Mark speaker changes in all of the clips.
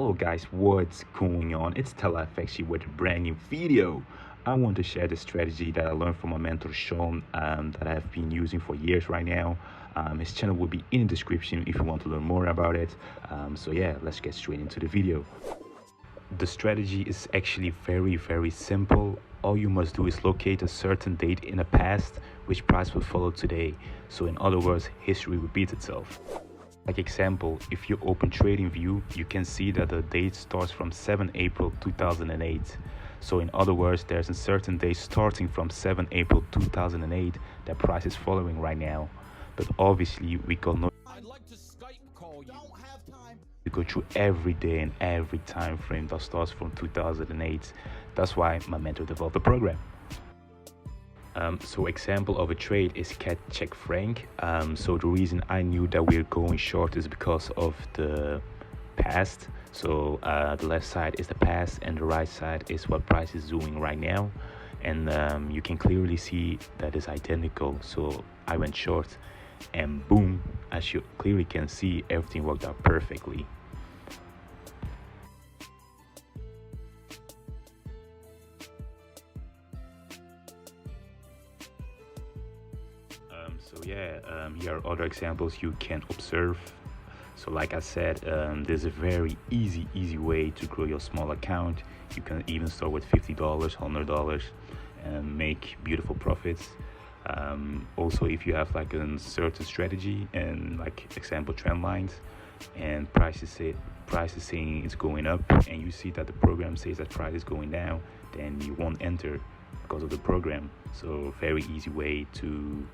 Speaker 1: Hello guys, what's going on? It's Telefexy with a brand new video. I want to share the strategy that I learned from my mentor Sean that I've been using for years right now. His channel will be in the description if you want to learn more about it. So yeah, let's get straight into the video. The strategy is actually very simple. All you must do is locate a certain date in the past which price will follow today. So in other words, history repeats itself. Like example, if you open TradingView, you can see that the date starts from 7 April 2008. So in other words, there's a certain day starting from 7 April 2008 that price is following right now. But obviously we cannot go through every day and every time frame that starts from 2008. That's why my mentor developed a program. So example of a trade is cat check franc. So the reason I knew that we're going short is because of the past. So the left side is the past and the right side is what price is doing right now, and you can clearly see that is identical. So I went short and boom, as you clearly can see, everything worked out perfectly. So yeah, here are other examples you can observe. So like I said, there's a very easy way to grow your small account. You can even start with $50, $100 and make beautiful profits. Also, if you have like a certain strategy and like example trend lines and price is saying it's going up and you see that the program says that price is going down, then you won't enter because of the program. So very easy way to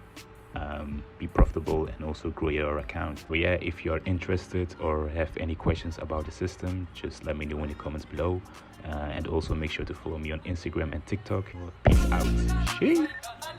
Speaker 1: be profitable and also grow your account. But yeah, if you are interested or have any questions about the system, just let me know in the comments below, and also make sure to follow me on Instagram and TikTok. Peace out.